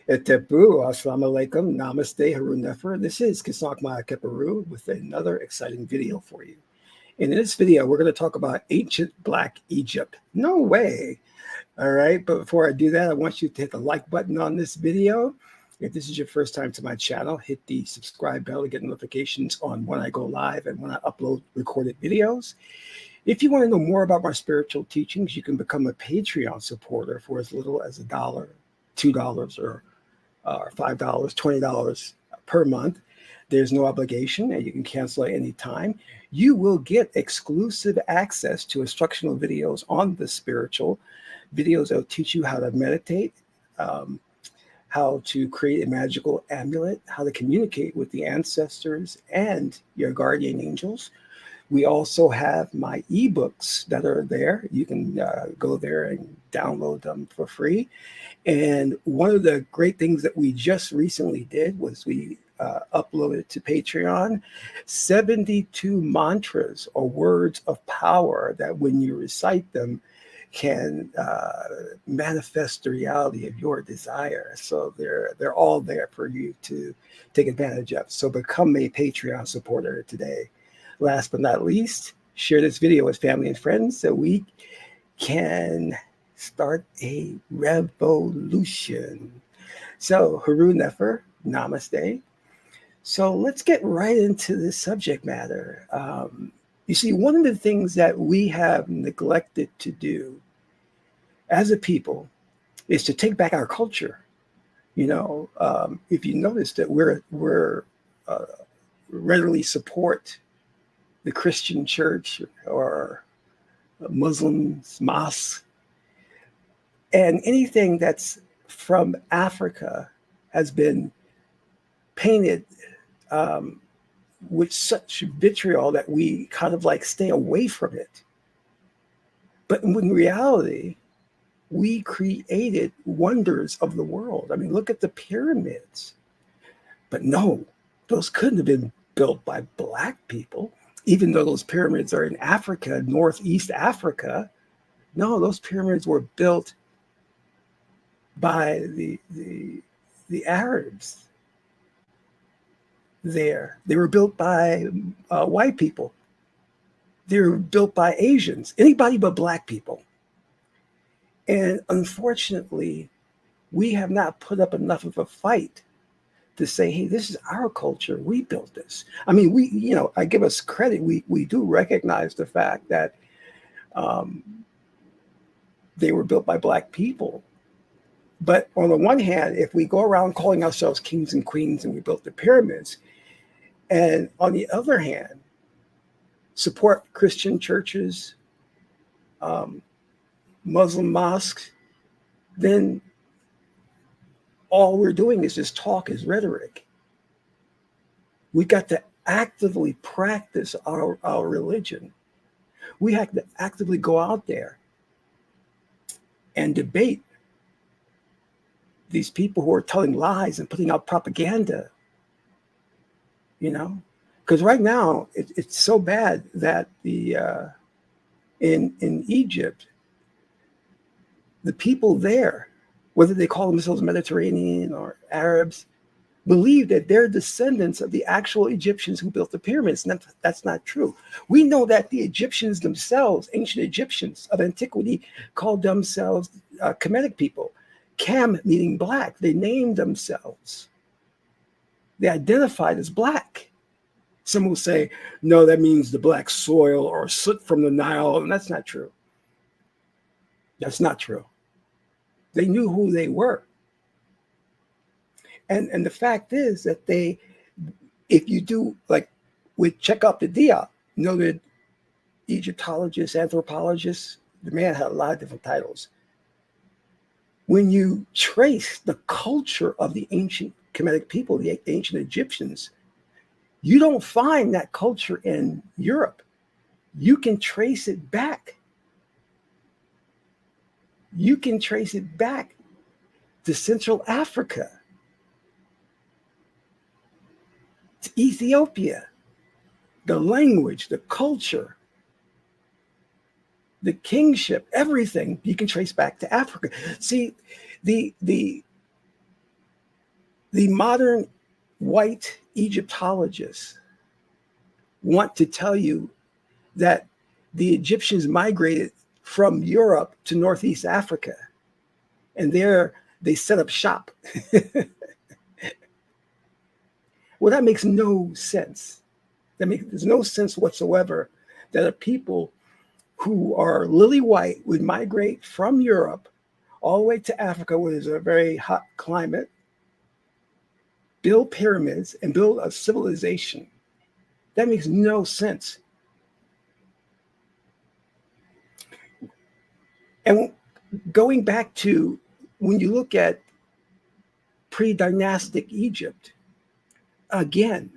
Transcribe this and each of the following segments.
Etepu, assalamu alaikum, namaste, Harun Nefer. This is Qesankh with another exciting video for you. And in this video, we're going to talk about ancient Black Egypt. No way. All right. But before I do that, I want you to hit the like button on this video. If this is your first time to my channel, hit the subscribe bell to get notifications on when I go live and when I upload recorded videos. If you want to know more about my spiritual teachings, you can become a Patreon supporter for as little as $1, $2, or $5, $20 per month. There's no obligation and you can cancel at any time. You will get exclusive access to instructional videos on the spiritual videos that will teach you how to meditate, how to create a magical amulet, how to communicate with the ancestors and your guardian angels. We also have my ebooks that are there. You can go there and download them for free. And one of the great things that we just recently did was we uploaded to Patreon 72 mantras or words of power that when you recite them can manifest the reality of your desire. So they're all there for you to take advantage of. So become a Patreon supporter today. Last but not least, share this video with family and friends so we can start a revolution. So, Harun Nefer, namaste. So let's get right into the subject matter. You see, one of the things that we have neglected to do as a people is to take back our culture. You know, if you notice that we're readily support the Christian church or Muslims, mosques, and anything that's from Africa has been painted with such vitriol that we kind of like stay away from it. But in reality, we created wonders of the world. I mean, look at the pyramids. But no, those couldn't have been built by Black people. Even though those pyramids are in Africa, Northeast Africa, no, those pyramids were built by the Arabs there. They were built by white people. They were built by Asians, anybody but Black people. And unfortunately, we have not put up enough of a fight to say, hey, this is our culture. We built this. I mean, I give us credit. We do recognize the fact that they were built by Black people. But on the one hand, if we go around calling ourselves kings and queens and we built the pyramids, and on the other hand, support Christian churches, Muslim mosques, then all we're doing is just talk, is rhetoric. We got to actively practice our religion. We have to actively go out there and debate these people who are telling lies and putting out propaganda, you know? Because right now, it's so bad that in Egypt, the people there, whether they call themselves Mediterranean or Arabs, believe that they're descendants of the actual Egyptians who built the pyramids. And that's not true. We know that the Egyptians themselves, ancient Egyptians of antiquity, called themselves Kemetic people. Kem meaning Black. They named themselves. They identified as Black. Some will say, no, that means the black soil or soot from the Nile. And that's not true. That's not true. They knew who they were. And the fact is that if you do, like with Check Out the Dia, noted Egyptologist, anthropologist, the man had a lot of different titles. When you trace the culture of the ancient Kemetic people, the ancient Egyptians, you don't find that culture in Europe. You can trace it back You can trace it back to Central Africa, to Ethiopia. The language, the culture, the kingship, everything you can trace back to Africa. See, the modern white Egyptologists want to tell you that the Egyptians migrated from Europe to Northeast Africa, and there they set up shop. Well, that makes no sense. There's no sense whatsoever that a people who are lily white would migrate from Europe all the way to Africa, where there's a very hot climate, build pyramids, and build a civilization. That makes no sense. And going back to when you look at pre-dynastic Egypt, again,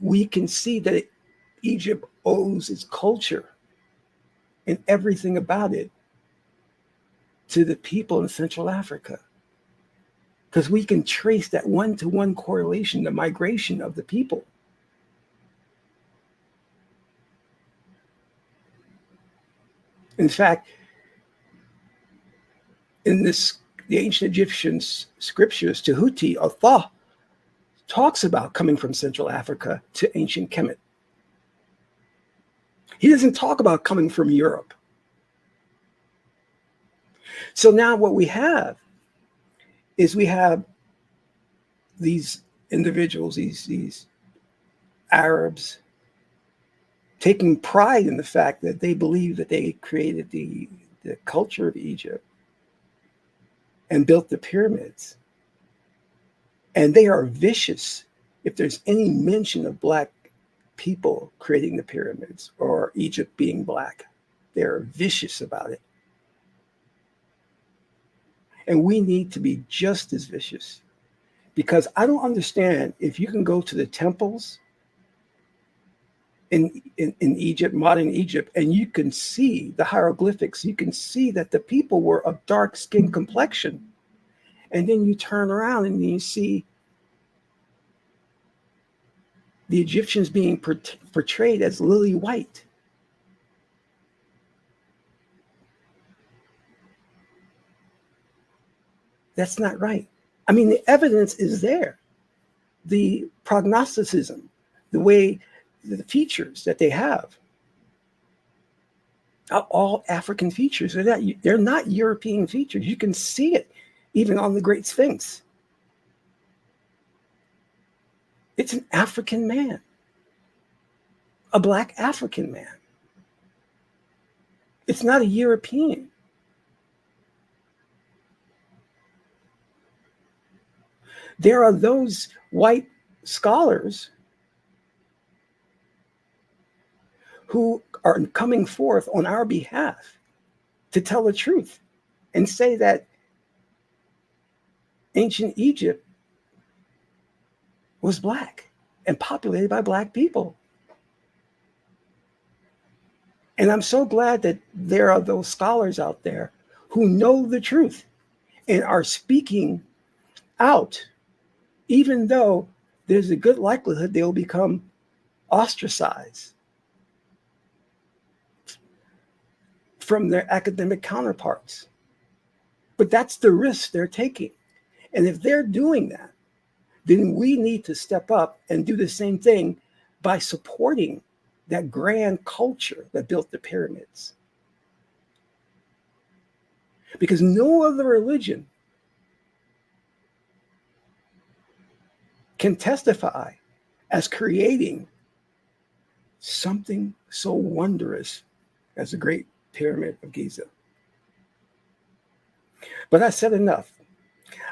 we can see that Egypt owes its culture and everything about it to the people in Central Africa. Because we can trace that one-to-one correlation, the migration of the people. In fact, in the ancient Egyptian scriptures, Tehuti, or Thoth, talks about coming from Central Africa to ancient Kemet. He doesn't talk about coming from Europe. So now what we have is we have these individuals, these Arabs, taking pride in the fact that they believe that they created the culture of Egypt and built the pyramids. And they are vicious if there's any mention of Black people creating the pyramids or Egypt being Black. They're vicious about it. And we need to be just as vicious, because I don't understand if you can go to the temples in Egypt, modern Egypt, and you can see the hieroglyphics, you can see that the people were of dark skin complexion. And then you turn around and you see the Egyptians being portrayed as lily white. That's not right. I mean, the evidence is there. The prognosticism, the way, the features that they have are all African features. They're not European features. You can see it even on the Great Sphinx. It's an African man, a Black African man. It's not a European. There are those white scholars who are coming forth on our behalf to tell the truth and say that ancient Egypt was Black and populated by Black people. And I'm so glad that there are those scholars out there who know the truth and are speaking out, even though there's a good likelihood they'll become ostracized from their academic counterparts. But that's the risk they're taking. And if they're doing that, then we need to step up and do the same thing by supporting that grand culture that built the pyramids. Because no other religion can testify as creating something so wondrous as the Great Pyramid of Giza. But I said enough.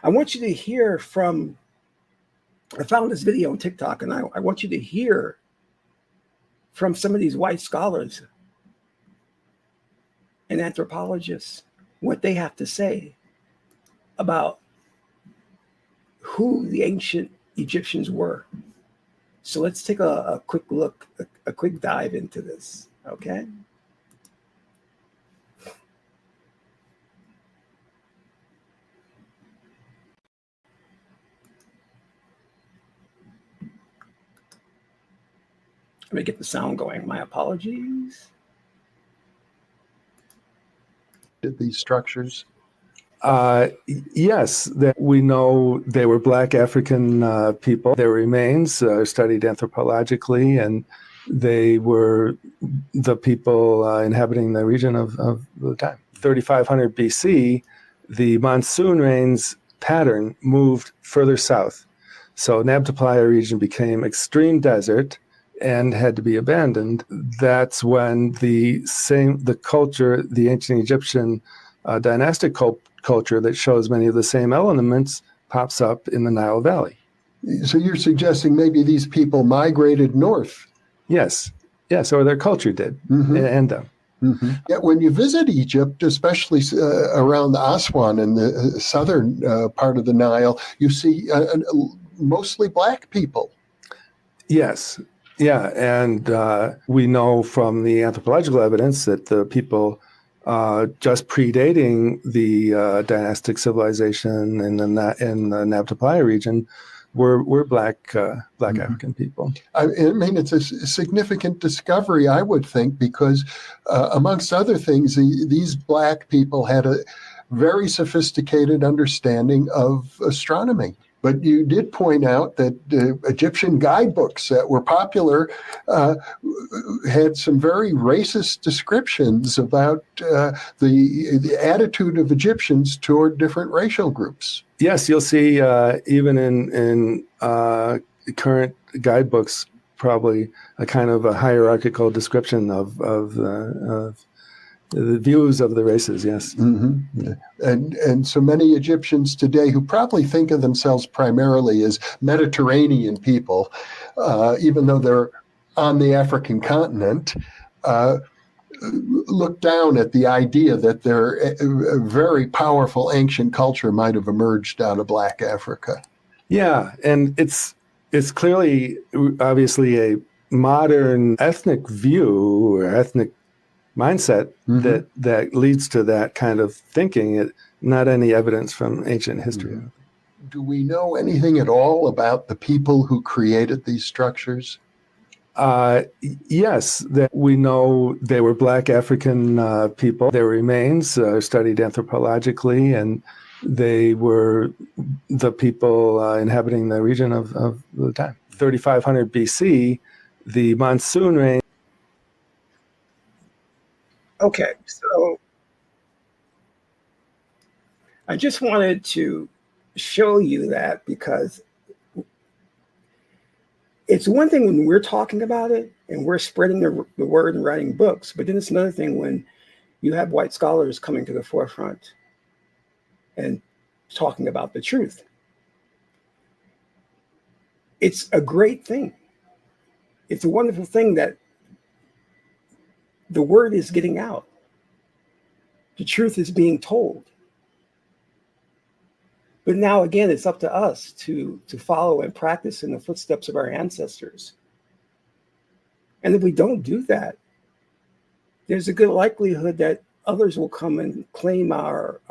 I want you to hear from, I found this video on TikTok, and I want you to hear from some of these white scholars and anthropologists what they have to say about who the ancient Egyptians were. So let's take a quick look, a quick dive into this, okay? Let me get the sound going. My apologies. These structures? Yes, that we know they were Black African people. Their remains are studied anthropologically, and they were the people inhabiting the region of the time. 3500 BC, the monsoon rains pattern moved further south. So Nabta Playa region became extreme desert and had to be abandoned. That's when the culture, the ancient Egyptian dynastic culture that shows many of the same elements pops up in the Nile Valley. So you're suggesting maybe these people migrated north? Yes, or their culture did, and them. Yeah, when you visit Egypt, especially around Aswan and the southern part of the Nile, you see mostly Black people. Yes, yeah, and we know from the anthropological evidence that the people just predating the dynastic civilization in the Nabta Playa region were Black African people. I mean, it's a significant discovery, I would think, because amongst other things, these Black people had a very sophisticated understanding of astronomy. But you did point out that Egyptian guidebooks that were popular had some very racist descriptions about the attitude of Egyptians toward different racial groups. Yes, you'll see even in current guidebooks, probably a kind of a hierarchical description of the views of the races. Yes. And so many Egyptians today who probably think of themselves primarily as Mediterranean people, even though they're on the African continent, look down at the idea that a very powerful ancient culture might have emerged out of Black Africa. Yeah, and it's clearly, obviously, a modern ethnic view or ethnic mindset that leads to that kind of thinking. Not any evidence from ancient history. Do we know anything at all about the people who created these structures? Yes, that we know they were Black African people. Their remains are studied anthropologically, and they were the people inhabiting the region of the time. 3500 BC, the monsoon rain. Okay, so I just wanted to show you that because it's one thing when we're talking about it and we're spreading the word and writing books, but then it's another thing when you have white scholars coming to the forefront and talking about the truth. It's a great thing. It's a wonderful thing that the word is getting out. The truth is being told. But now, again, it's up to us to follow and practice in the footsteps of our ancestors. And if we don't do that, there's a good likelihood that others will come and claim our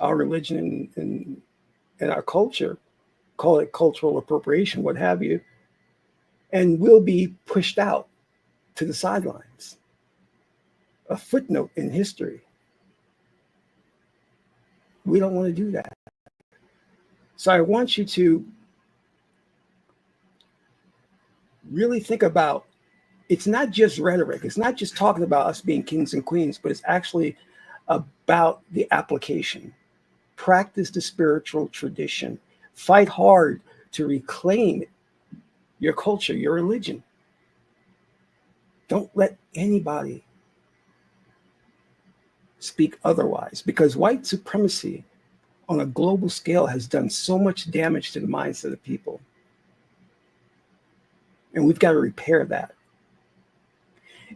religion and our culture, call it cultural appropriation, what have you, and we'll be pushed out to the sidelines, a footnote in history. We don't want to do that. So I want you to really think about, it's not just rhetoric. It's not just talking about us being kings and queens, but it's actually about the application. Practice the spiritual tradition. Fight hard to reclaim your culture, your religion. Don't let anybody speak otherwise, because white supremacy on a global scale has done so much damage to the minds of the people. And we've got to repair that.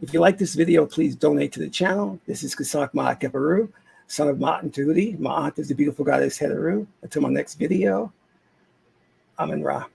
If you like this video, please donate to the channel. This is Qesankh Ma'akeperu, son of Ma'at and Tahuti. Ma'at is the beautiful goddess Heteru. Until my next video, Amen Ra.